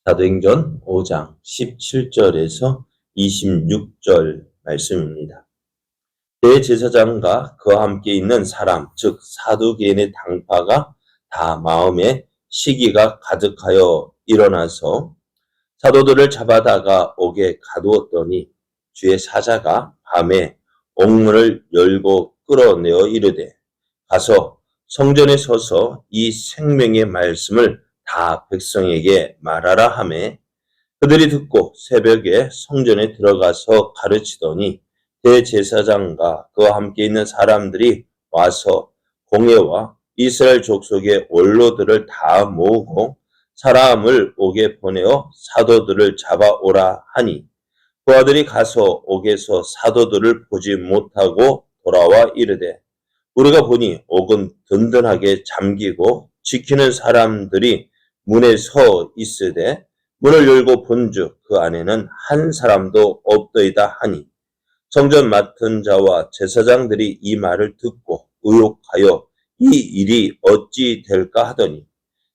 사도행전 5장 17절에서 26절 말씀입니다. 대제사장과 그와 함께 있는 사람, 즉 사두개인의 당파가 다 마음에 시기가 가득하여 일어나서 사도들을 잡아다가 옥에 가두었더니 주의 사자가 밤에 옥문을 열고 끌어내어 이르되 가서 성전에 서서 이 생명의 말씀을 다 백성에게 말하라 하매 그들이 듣고 새벽에 성전에 들어가서 가르치더니 대제사장과 그와 함께 있는 사람들이 와서 공회와 이스라엘 족속의 원로들을 다 모으고 사람을 옥에 보내어 사도들을 잡아오라 하니 그 아들이 가서 옥에서 사도들을 보지 못하고 돌아와 이르되 우리가 보니 옥은 든든하게 잠기고 지키는 사람들이 문에 서 있으되 문을 열고 본즉 그 안에는 한 사람도 없더이다 하니 성전 맡은 자와 제사장들이 이 말을 듣고 의혹하여 이 일이 어찌 될까 하더니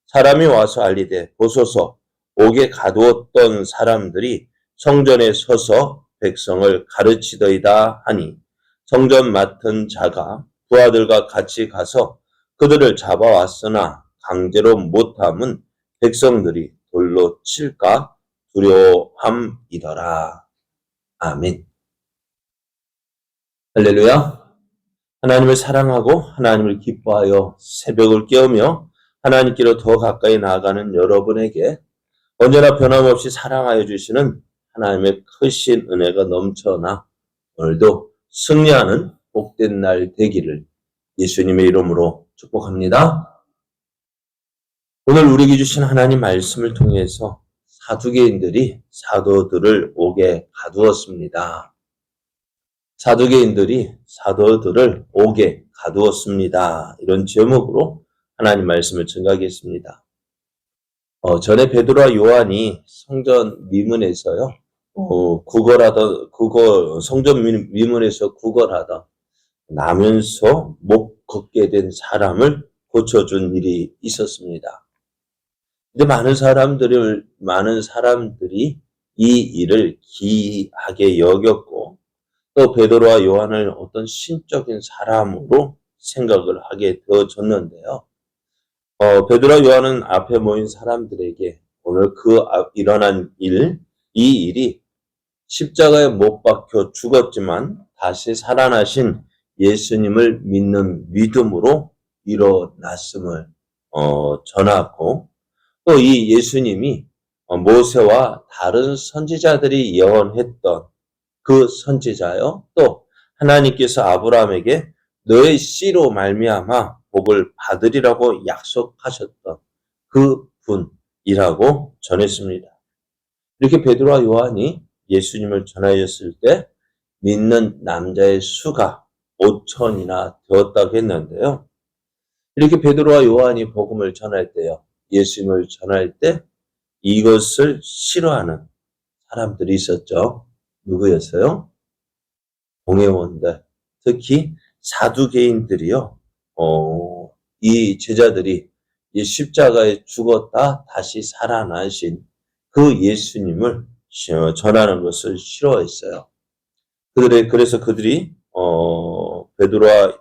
사람이 와서 알리되 보소서 옥에 가두었던 사람들이 성전에 서서 백성을 가르치더이다 하니 성전 맡은 자가 부하들과 같이 가서 그들을 잡아왔으나 강제로 못함은 백성들이 돌로 칠까 두려워함이더라. 아멘. 할렐루야. 하나님을 사랑하고 하나님을 기뻐하여 새벽을 깨우며 하나님께로 더 가까이 나아가는 여러분에게 언제나 변함없이 사랑하여 주시는 하나님의 크신 은혜가 넘쳐나 오늘도 승리하는 복된 날 되기를 예수님의 이름으로 축복합니다. 오늘 우리에게 주신 하나님 말씀을 통해서 사두개인들이 사도들을 옥에 가두었습니다. 사두개인들이 사도들을 옥에 가두었습니다. 이런 제목으로 하나님 말씀을 증거하겠습니다. 전에 베드로와 요한이 성전 미문에서요, 성전 미문에서 구걸하다 나면서 못 걷게 된 사람을 고쳐준 일이 있었습니다. 근데 많은 사람들이 이 일을 기이하게 여겼고, 또 베드로와 요한을 어떤 신적인 사람으로 생각을 하게 되어졌는데요. 베드로와 요한은 앞에 모인 사람들에게 오늘 일어난 이 일이 십자가에 못 박혀 죽었지만 다시 살아나신 예수님을 믿는 믿음으로 일어났음을 전하고 또 이 예수님이 모세와 다른 선지자들이 예언했던 그 선지자요. 또 하나님께서 아브라함에게 너의 씨로 말미암아 복을 받으리라고 약속하셨던 그 분이라고 전했습니다. 이렇게 베드로와 요한이 예수님을 전하였을 때 믿는 남자의 수가 5천이나 되었다고 했는데요. 이렇게 베드로와 요한이 복음을 전할 때요. 예수님을 전할 때 이것을 싫어하는 사람들이 있었죠. 누구였어요? 공회원들, 특히 사두개인들이요. 이 제자들이 이 십자가에 죽었다 다시 살아나신 그 예수님을 전하는 것을 싫어했어요. 그래서 그들이 베드로와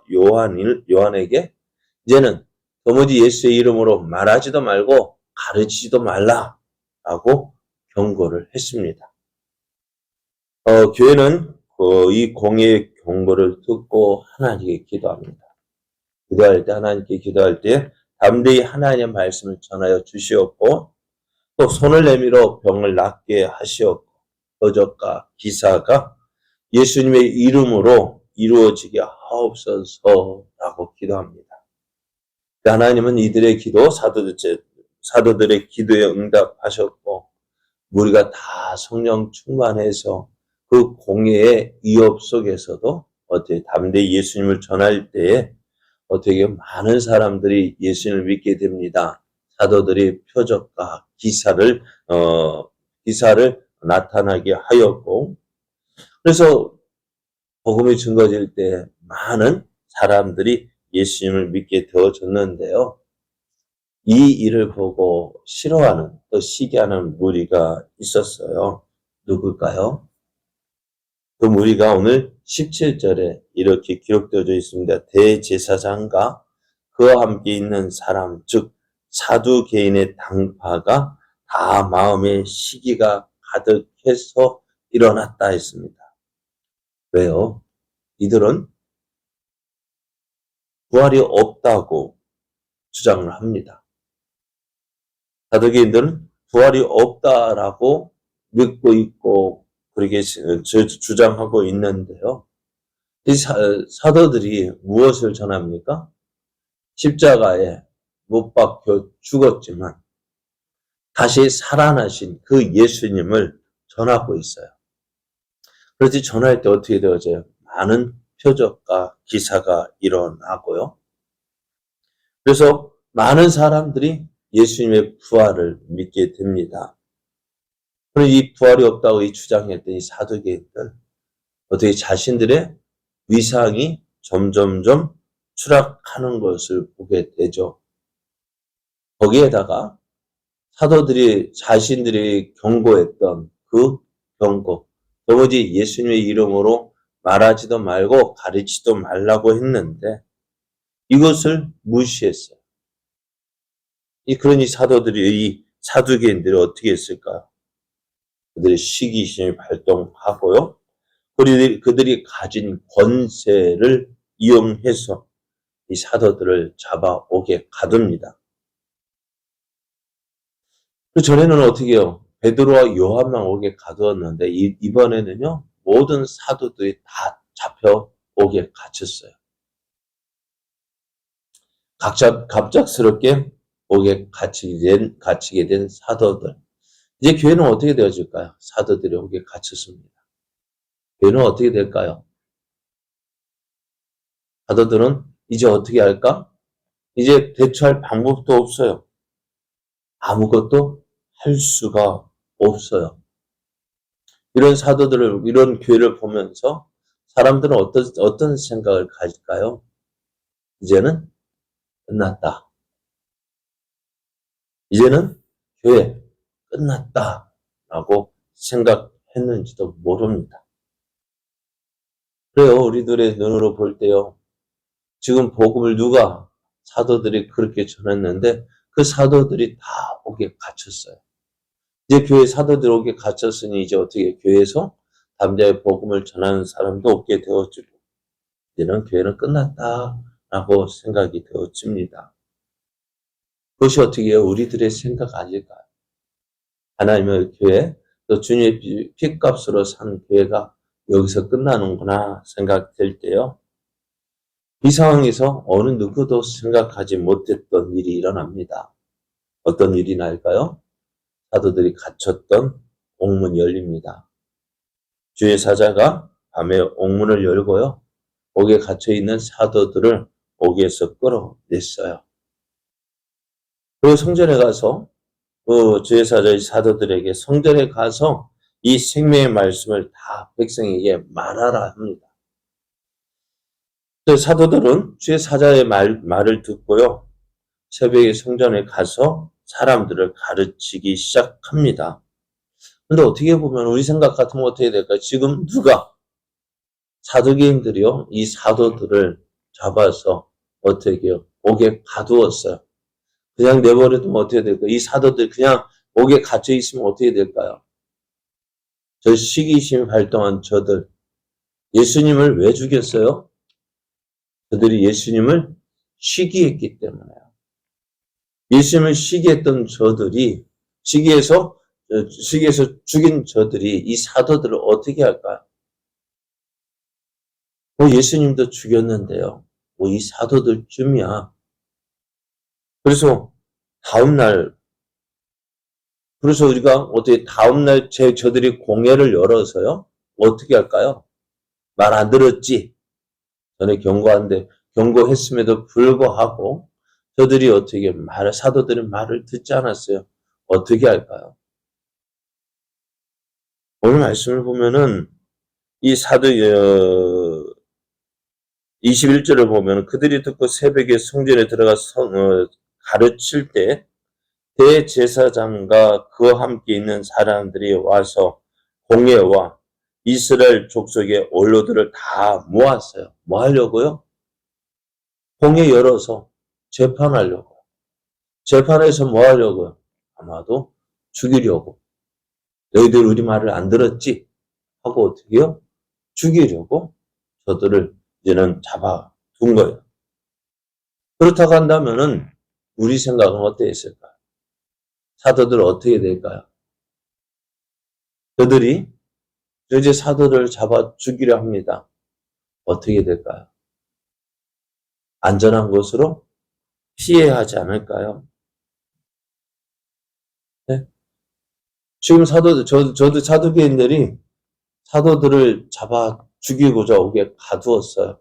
요한에게 이제는 도무지 예수의 이름으로 말하지도 말고 가르치지도 말라라고 경고를 했습니다. 교회는 이 공의의 경고를 듣고 하나님께 기도합니다. 하나님께 기도할 때 담대히 하나님의 말씀을 전하여 주시었고 또 손을 내밀어 병을 낫게 하시었고 표적과 기사가 예수님의 이름으로 이루어지게 하옵소서라고 기도합니다. 하나님은 이들의 기도, 사도들의 기도에 응답하셨고 우리가 다 성령 충만해서 그 공예의 위협 속에서도 어떻게 담대히 예수님을 전할 때에 어떻게 많은 사람들이 예수님을 믿게 됩니다. 사도들이 표적과 기사를 나타나게 하였고, 그래서 복음이 증거질 때 많은 사람들이 예수님을 믿게 되어졌는데요. 이 일을 보고 싫어하는, 또 시기하는 무리가 있었어요. 누굴까요? 그 무리가 오늘 17절에 이렇게 기록되어 있습니다. 대제사장과 그와 함께 있는 사람, 즉 사두개인의 당파가 다 마음에 시기가 가득해서 일어났다 했습니다. 왜요? 이들은 부활이 없다고 주장을 합니다. 사두개인들은 부활이 없다라고 믿고 있고 그렇게 주장하고 있는데요. 이 사도들이 무엇을 전합니까? 십자가에 못 박혀 죽었지만 다시 살아나신 그 예수님을 전하고 있어요. 그렇지 전할 때 어떻게 되어져요? 많은 표적과 기사가 일어나고요. 그래서 많은 사람들이 예수님의 부활을 믿게 됩니다. 그럼 이 부활이 없다고 주장했던 이 사두개인들 어떻게 자신들의 위상이 점점점 추락하는 것을 보게 되죠. 거기에다가 사도들이 자신들이 경고했던 그 경고, 도무지 예수님의 이름으로 말하지도 말고 가르치지도 말라고 했는데 이것을 무시했어요. 그러니 사도들이, 이 사두개인들이 어떻게 했을까요? 그들의 시기심이 발동하고요. 그들이 가진 권세를 이용해서 이 사도들을 잡아오게 가둡니다. 그 전에는 어떻게 해요? 베드로와 요한만 오게 가두었는데 이번에는요. 모든 사도들이 다 잡혀오게 갇혔어요. 갑작스럽게 오게 갇히게 된 사도들. 이제 교회는 어떻게 되어질까요? 사도들이 오게 갇혔습니다. 교회는 어떻게 될까요? 사도들은 이제 어떻게 할까? 이제 대처할 방법도 없어요. 아무것도 할 수가 없어요. 이런 사도들을, 이런 교회를 보면서 사람들은 어떤 생각을 가질까요? 이제는 끝났다. 이제는 교회 끝났다. 라고 생각했는지도 모릅니다. 그래요. 우리들의 눈으로 볼 때요. 지금 복음을 사도들이 그렇게 전했는데 그 사도들이 다 오게 갇혔어요. 이제 교회 사도들 오게 갇혔으니 이제 어떻게 교회에서 담대하게 복음을 전하는 사람도 없게 되어지고 이제는 교회는 끝났다라고 생각이 되어집니다. 그것이 어떻게 해요? 우리들의 생각 아닐까요? 하나님의 교회, 또 주님의 피값으로 산 교회가 여기서 끝나는구나 생각될 때요. 이 상황에서 어느 누구도 생각하지 못했던 일이 일어납니다. 어떤 일이 날까요? 사도들이 갇혔던 옥문이 열립니다. 주의 사자가 밤에 옥문을 열고요. 옥에 갇혀있는 사도들을 옥에서 끌어냈어요. 그리고 성전에 가서 그 주의 사자의 사도들에게 성전에 가서 이 생명의 말씀을 다 백성에게 말하라 합니다. 사도들은 주의 사자의 말을 듣고요. 새벽에 성전에 가서 사람들을 가르치기 시작합니다. 근데 어떻게 보면 우리 생각 같으면 어떻게 될까요? 지금 누가 사두개인들이요, 이 사도들을 잡아서 어떻게 해요? 옥에 가두었어요. 그냥 내버려두면 어떻게 될까요? 이 사도들 그냥 옥에 갇혀 있으면 어떻게 될까요? 저 시기심이 발동한 저들, 예수님을 왜 죽였어요? 저들이 예수님을 시기했기 때문에요. 예수님을 시기했던 저들이, 시기해서 죽인 저들이 이 사도들을 어떻게 할까요? 예수님도 죽였는데요. 이 사도들쯤이야. 그래서 그래서 우리가 어떻게 다음날 저들이 공회를 열어서요. 어떻게 할까요? 말 안 들었지? 전에 경고했음에도 불구하고 저들이 어떻게 사도들은 말을 듣지 않았어요. 어떻게 할까요? 오늘 말씀을 보면은 이 21절을 보면 그들이 듣고 새벽에 성전에 들어가 가르칠 때 대제사장과 그와 함께 있는 사람들이 와서 공회와 이스라엘 족속의 원로들을 다 모았어요. 뭐 하려고요? 공회 열어서 재판하려고. 재판에서 뭐 하려고요? 아마도 죽이려고. 너희들 우리 말을 안 들었지? 하고 어떻게 해요? 죽이려고 저들을 이제는 잡아둔 거예요. 그렇다고 한다면은 우리 생각은 어땠을까요? 사도들 어떻게 될까요? 그들이 이제 사도를 잡아 죽이려 합니다. 어떻게 될까요? 안전한 곳으로 피해야 하지 않을까요? 네? 지금 사도들, 저도 사도계인들이 사도들을 잡아 죽이고자 오게 가두었어요.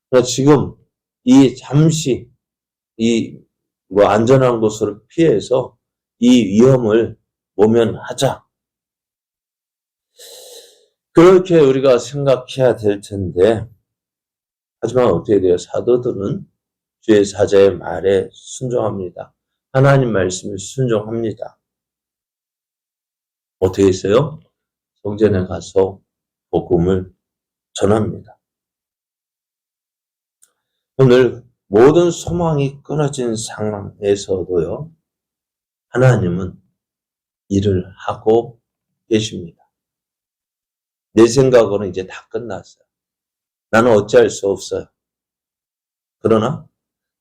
그래서 지금 잠시 안전한 곳으로 피해서 이 위험을 모면하자. 그렇게 우리가 생각해야 될 텐데, 하지만 어떻게 돼요? 사도들은 주의 사자의 말에 순종합니다. 하나님 말씀에 순종합니다. 어떻게 했어요? 성전에 가서 복음을 전합니다. 오늘 모든 소망이 끊어진 상황에서도요, 하나님은 일을 하고 계십니다. 내 생각으로는 이제 다 끝났어요. 나는 어찌할 수 없어요. 그러나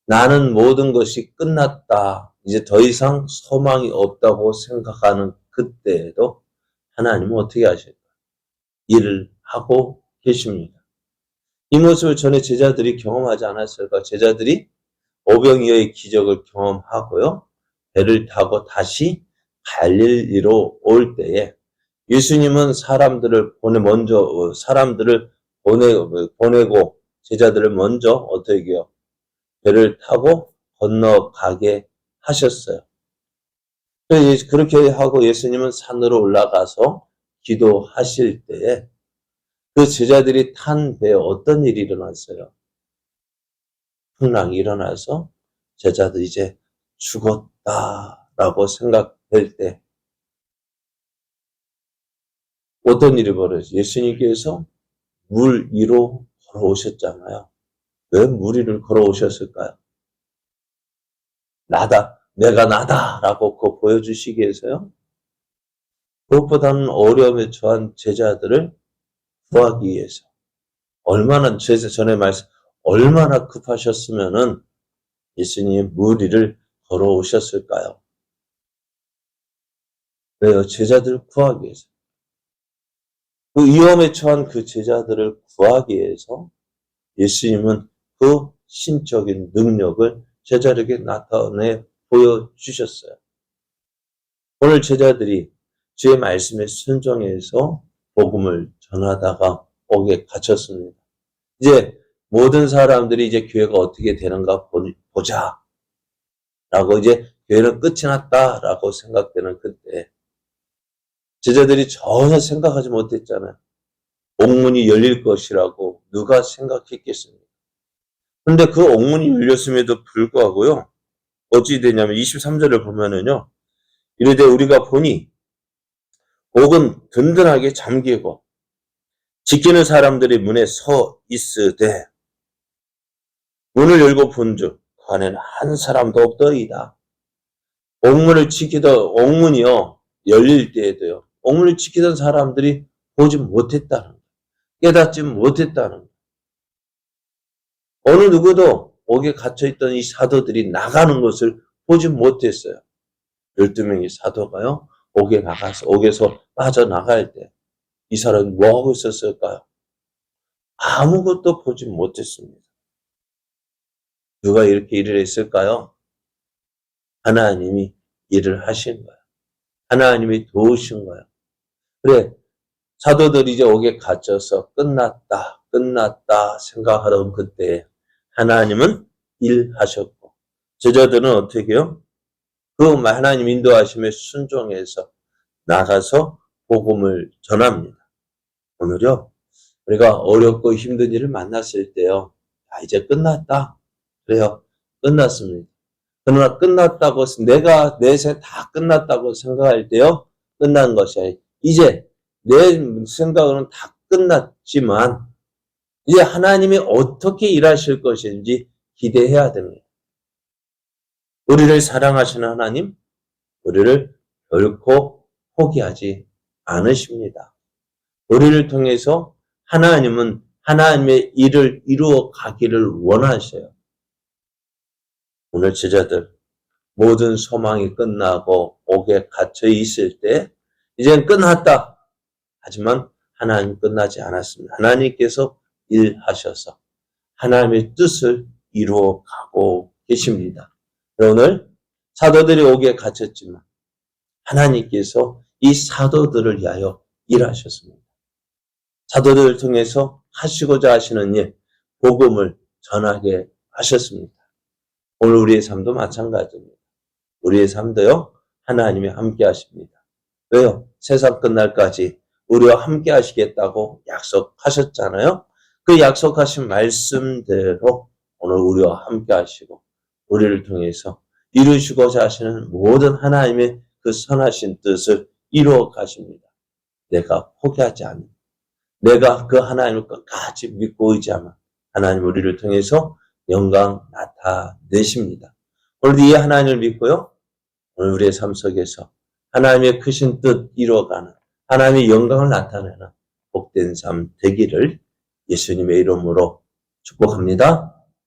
나는 모든 것이 끝났다. 이제 더 이상 소망이 없다고 생각하는 그때에도 하나님은 어떻게 하실까요? 일을 하고 계십니다. 이 모습을 전에 제자들이 경험하지 않았을까? 제자들이 오병이어의 기적을 경험하고요. 배를 타고 다시 갈릴리로 올 때에 예수님은 사람들을 보내고 제자들을 먼저 어떻게 해요? 배를 타고 건너가게 하셨어요. 그렇게 하고 예수님은 산으로 올라가서 기도하실 때에 그 제자들이 탄 배에 어떤 일이 일어났어요? 풍랑이 일어나서 제자들이 이제 죽었다라고 생각될 때 어떤 일이 벌어졌어요? 예수님께서 물 위로 걸어오셨잖아요. 왜 물 위를 걸어오셨을까요? 내가 나다라고 그거 보여주시기 위해서요. 그것보다는 어려움에 처한 제자들을 구하기 위해서. 전에 말씀, 얼마나 급하셨으면은 예수님이 물 위를 걸어오셨을까요? 왜요? 제자들을 구하기 위해서. 그 위험에 처한 그 제자들을 구하기 위해서 예수님은 그 신적인 능력을 제자들에게 나타내 보여주셨어요. 오늘 제자들이 주의 말씀에 순종해서 복음을 전하다가 옥에 갇혔습니다. 이제 모든 사람들이 이제 교회가 어떻게 되는가 보자. 라고 이제 교회는 끝이 났다라고 생각되는 그때 제자들이 전혀 생각하지 못했잖아요. 옥문이 열릴 것이라고 누가 생각했겠습니까? 그런데 그 옥문이 열렸음에도 불구하고요. 어찌 되냐면 23절을 보면은요. 이르되 우리가 보니 옥은 든든하게 잠기고 지키는 사람들이 문에 서 있으되 문을 열고 본즉 그 안에는 한 사람도 없더이다. 옥문이요. 열릴 때에도요. 옥문을 지키던 사람들이 보지 못했다는 거예요. 깨닫지 못했다는 거예요. 어느 누구도 옥에 갇혀있던 이 사도들이 나가는 것을 보지 못했어요. 12명의 사도가요. 옥에서 빠져나갈 때 이 사람은 뭐하고 있었을까요? 아무것도 보지 못했습니다. 누가 이렇게 일을 했을까요? 하나님이 일을 하신 거예요. 하나님이 도우신 거예요. 그래, 사도들이 이제 옥에 갇혀서 끝났다 생각하던 그때 하나님은 일하셨고 제자들은 어떻게 해요? 그 하나님 인도하심에 순종해서 나가서 복음을 전합니다. 오늘요, 우리가 어렵고 힘든 일을 만났을 때요, 이제 끝났다. 그래요. 끝났습니다. 그러나 끝났다고, 내가 내 생 다 끝났다고 생각할 때요, 끝난 것이 아니에요. 이제 내 생각으로는 다 끝났지만, 이제 하나님이 어떻게 일하실 것인지 기대해야 됩니다. 우리를 사랑하시는 하나님, 우리를 결코 포기하지 않으십니다. 우리를 통해서 하나님은 하나님의 일을 이루어 가기를 원하셔요. 오늘 제자들 모든 소망이 끝나고 옥에 갇혀 있을 때 이젠 끝났다. 하지만 하나님 끝나지 않았습니다. 하나님께서 일하셔서 하나님의 뜻을 이루어 가고 계십니다. 오늘 사도들이 옥에 갇혔지만 하나님께서 이 사도들을 위하여 일하셨습니다. 사도들을 통해서 하시고자 하시는 일, 복음을 전하게 하셨습니다. 오늘 우리의 삶도 마찬가지입니다. 우리의 삶도요, 하나님이 함께 하십니다. 왜요? 세상 끝날까지 우리와 함께 하시겠다고 약속하셨잖아요. 그 약속하신 말씀대로 오늘 우리와 함께 하시고 우리를 통해서 이루시고자 하시는 모든 하나님의 그 선하신 뜻을 이루어 가십니다. 내가 포기하지 않는, 내가 그 하나님을 끝까지 믿고 의지하면 하나님 우리를 통해서 영광 나타내십니다. 오늘도 이 하나님을 믿고요, 오늘 우리의 삶 속에서 하나님의 크신 뜻 이루어가는, 하나님의 영광을 나타내는 복된 삶 되기를 예수님의 이름으로 축복합니다.